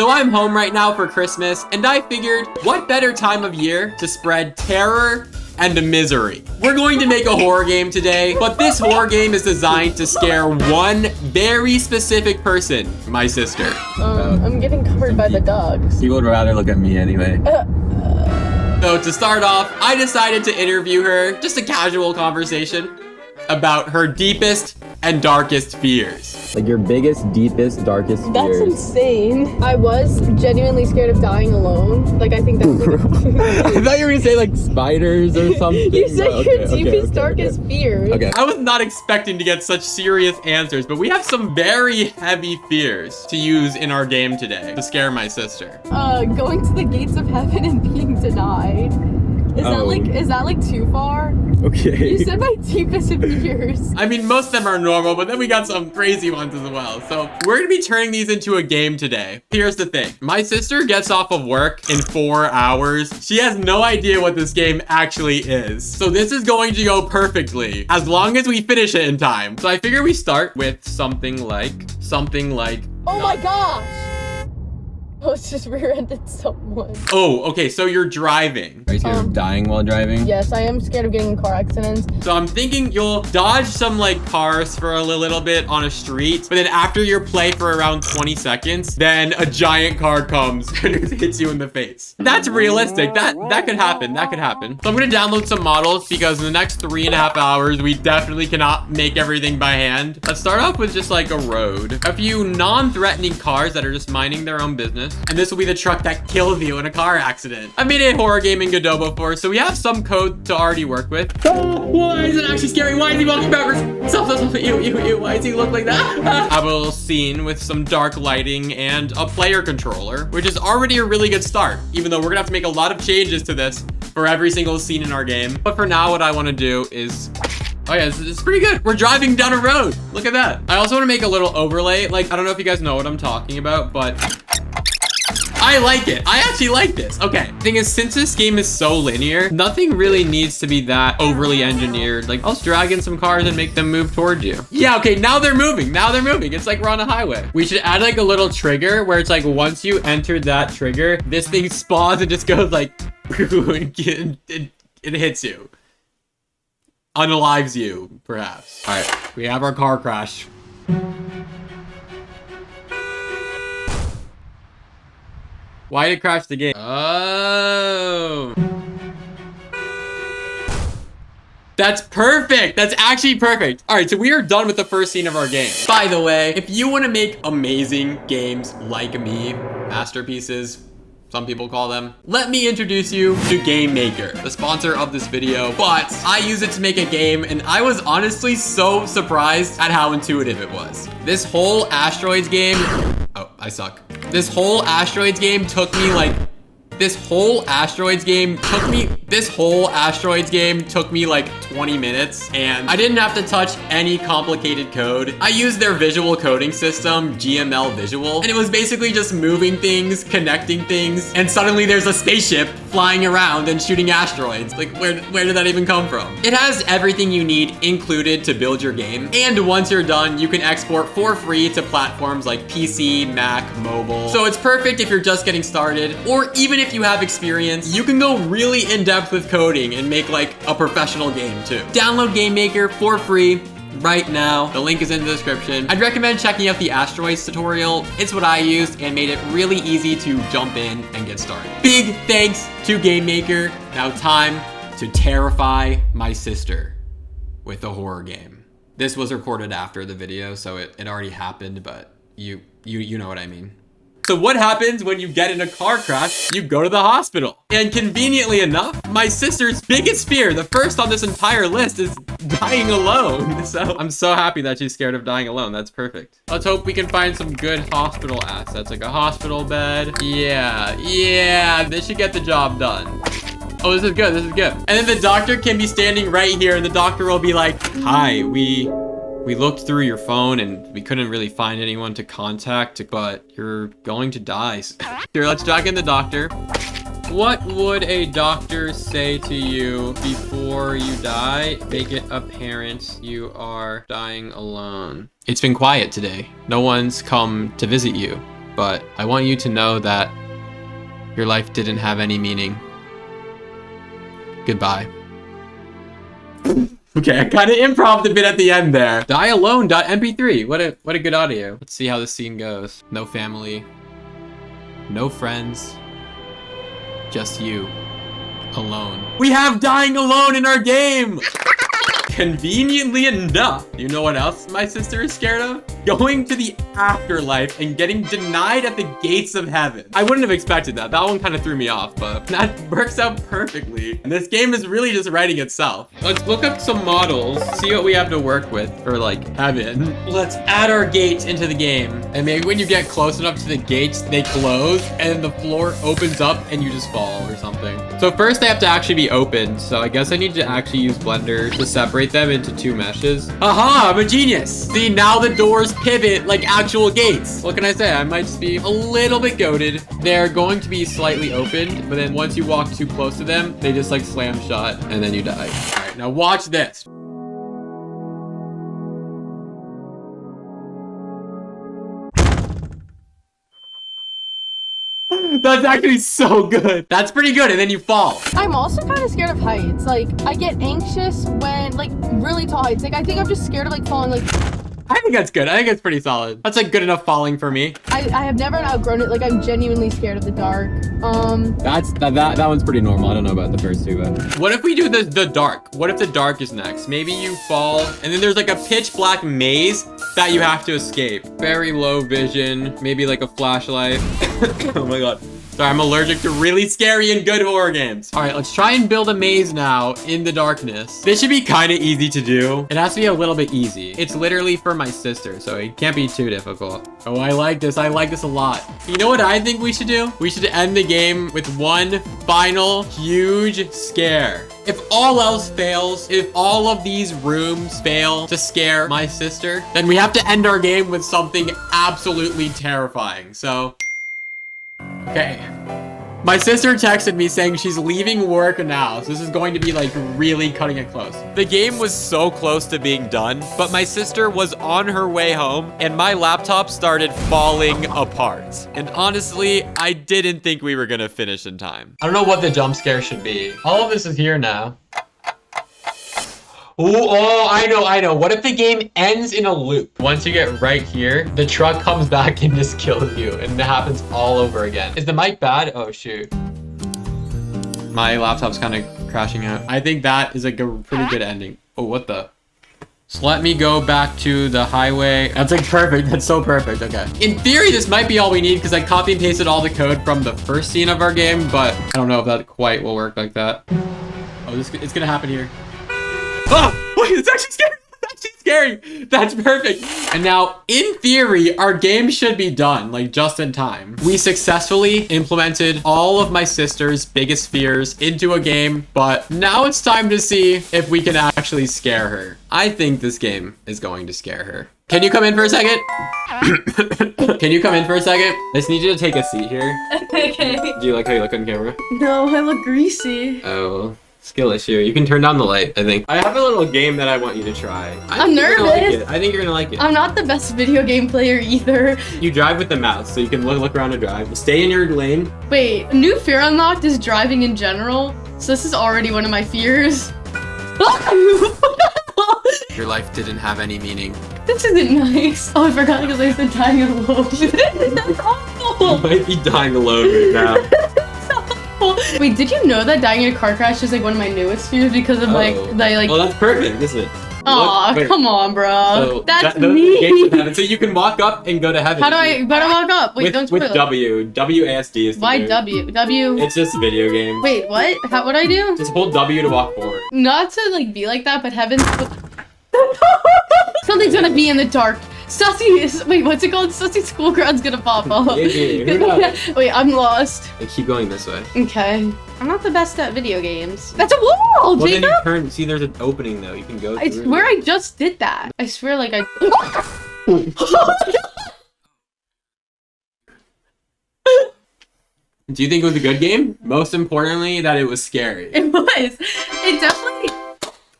So I'm home right now for Christmas, and I figured, what better time of year to spread terror and misery? We're going to make a horror game today, but this horror game is designed to scare one very specific person, my sister. I'm getting covered by the dogs. He would rather look at me anyway. So to start off, I decided to interview her, just a casual conversation, about her deepest and darkest fears. Like your biggest, deepest, darkest fears. That's insane. I was genuinely scared of dying alone. Like, I think that's I thought you were gonna say like spiders or something. You said your deepest, darkest fears. Okay. I was not expecting to get such serious answers, but we have some very heavy fears to use in our game today to scare my sister. Going to the gates of heaven and being denied. Is that like too far? Okay. You said my deepest fears. I mean, most of them are normal, but then we got some crazy ones as well. So we're gonna be turning these into a game today. Here's the thing. My sister gets off of work in 4 hours. She has no idea what this game actually is. So this is going to go perfectly as long as we finish it in time. So I figure we start with something like. Oh my gosh! I was just rear-ended someone. Oh, okay, so you're driving. Are you scared of dying while driving? Yes, I am scared of getting in car accidents. So I'm thinking you'll dodge some like cars for a little bit on a street, but then after your play for around 20 seconds, then a giant car comes and hits you in the face. That's realistic. That could happen. That could happen. So I'm gonna download some models because in the next 3.5 hours, we definitely cannot make everything by hand. Let's start off with just like a road. A few non-threatening cars that are just minding their own business. And this will be the truck that kills you in a car accident. I made a horror game in Godot before, so we have some code to already work with. Oh, why is it actually scary? Why is he walking backwards? Stop. Ew. Why does he look like that? I have a little scene with some dark lighting and a player controller, which is already a really good start, even though we're gonna have to make a lot of changes to this for every single scene in our game. But for now, what I wanna do is oh yeah, it's pretty good. We're driving down a road. Look at that. I also want to make a little overlay. Like, I don't know if you guys know what I'm talking about, but I like it. I actually like this. Okay. Thing is, since this game is so linear, nothing really needs to be that overly engineered. Like, I'll just drag in some cars and make them move towards you. Yeah, okay, now they're moving. It's like we're on a highway. We should add like a little trigger where it's like once you enter that trigger, this thing spawns and just goes like, it hits you. Unalives you, perhaps. All right, we have our car crash. Why did it crash the game? Oh. That's perfect. That's actually perfect. All right, so we are done with the first scene of our game. By the way, if you want to make amazing games like me, masterpieces, some people call them, let me introduce you to Game Maker, the sponsor of this video. But I use it to make a game, and I was honestly so surprised at how intuitive it was. This whole Asteroids game, oh, I suck. This whole Asteroids game took me like, this whole Asteroids game took me like 20 minutes, and I didn't have to touch any complicated code. I used their visual coding system, GML Visual, and it was basically just moving things, connecting things, and suddenly there's a spaceship flying around and shooting asteroids. Like, where did that even come from? It has everything you need included to build your game, and once you're done, you can export for free to platforms like PC, Mac, mobile. So it's perfect if you're just getting started, or even if you have experience, you can go really in-depth with coding and make like a professional game too. Download Game Maker for free right now. The link is in the description. I'd recommend checking out the Asteroids tutorial. It's what I used and made it really easy to jump in and get started. Big thanks to Game Maker. Now time to terrify my sister with a horror game. This was recorded after the video, so it already happened, but you know what I mean. So what happens when you get in a car crash? You go to the hospital. And conveniently enough, my sister's biggest fear, the first on this entire list, is dying alone. So I'm so happy that she's scared of dying alone. That's perfect. Let's hope we can find some good hospital assets, like a hospital bed. Yeah, this should get the job done. Oh, this is good, And then the doctor can be standing right here, and the doctor will be like, hi, we looked through your phone and we couldn't really find anyone to contact, but you're going to die. Here, let's drag in the doctor. What would a doctor say to you before you die? Make it apparent you are dying alone. It's been quiet today. No one's come to visit you, but I want you to know that your life didn't have any meaning. Goodbye. Okay, I kind of improv a bit at the end there. DieAlone.mp3. What a good audio. Let's see how this scene goes. No family. No friends. Just you. Alone. We have dying alone in our game! Conveniently enough, you know what else my sister is scared of? Going to the afterlife and getting denied at the gates of heaven. I wouldn't have expected that. That one kind of threw me off, but that works out perfectly. And this game is really just writing itself. Let's look up some models, see what we have to work with for like heaven. Let's add our gates into the game. And maybe when you get close enough to the gates, they close and the floor opens up and you just fall or something. So first they have to actually be opened. So I guess I need to actually use Blender to separate them into two meshes. Aha, I'm a genius. See, now the doors pivot like actual gates. What can I say? I might just be a little bit goated. They're going to be slightly opened, but then once you walk too close to them, they just like slam shut and then you die. All right, now watch this. That's actually so good. That's pretty good, and then you fall. I'm also kind of scared of heights. Like, I get anxious when, like, really tall heights. Like, I think I'm just scared of, like, falling, like... I think that's good. I think it's pretty solid. That's like good enough falling for me. I have never outgrown it. Like, I'm genuinely scared of the dark. That one's pretty normal. I don't know about the first two, but what if we do the dark? What if the dark is next? Maybe you fall and then there's like a pitch black maze that you have to escape. Very low vision, maybe like a flashlight. Oh my god. Sorry, I'm allergic to really scary and good horror games. All right, let's try and build a maze now in the darkness. This should be kind of easy to do. It has to be a little bit easy. It's literally for my sister, so it can't be too difficult. Oh, I like this. I like this a lot. You know what I think we should do? We should end the game with one final huge scare. If all else fails, if all of these rooms fail to scare my sister, then we have to end our game with something absolutely terrifying. So... okay. My sister texted me saying she's leaving work now, so this is going to be like really cutting it close. The game was so close to being done, but my sister was on her way home and my laptop started falling apart. And honestly, I didn't think we were gonna finish in time. I don't know what the jump scare should be. All of this is here now. Ooh, oh, I know. What if the game ends in a loop? Once you get right here, the truck comes back and just kills you, and it happens all over again. Is the mic bad? Oh, shoot. My laptop's kind of crashing out. I think that is like a pretty good ending. Oh, what the? So let me go back to the highway. That's like perfect. That's so perfect. Okay. In theory, this might be all we need because I copy and pasted all the code from the first scene of our game, but I don't know if that quite will work like that. Oh, it's gonna happen here. Oh, wait, it's actually scary. It's actually scary. That's perfect. And now, in theory, our game should be done, like just in time. We successfully implemented all of my sister's biggest fears into a game, but now it's time to see if we can actually scare her. I think this game is going to scare her. Can you come in for a second? Can you come in for a second? I just need you to take a seat here. Okay. Do you like how you look on camera? No, I look greasy. Oh. Skill issue. You can turn down the light, I think. I have a little game that I want you to try. I'm nervous. I think you're gonna like it. I'm not the best video game player either. You drive with the mouse, so you can look around and drive. Stay in your lane. Wait, new fear unlocked is driving in general. So this is already one of my fears. Your life didn't have any meaning. This isn't nice. Oh, I forgot because I said dying alone. That's awful. You might be dying alone right now. Wait, did you know that dying in a car crash is like one of my newest fears because of like Well, that's perfect, isn't it? Aw, come on, bro. So that's those me. gates of heaven. So you can walk up and go to heaven. How do I walk up? Wait, don't spoil with it. WASD is the Why move. W? It's just a video game. Wait, what? What do I do? Just hold W to walk forward. Not to like be like that, but heaven's something's gonna be in the dark. Wait, what's it called? Sussy Schoolground's gonna pop up. Wait, I'm lost. Keep going this way. Okay. I'm not the best at video games. That's a wall, Well, Jacob! then you turn. See, there's an opening, though. You can go through. I swear I just did that. I swear like I... Do you think it was a good game? Most importantly, that it was scary. It was. It definitely...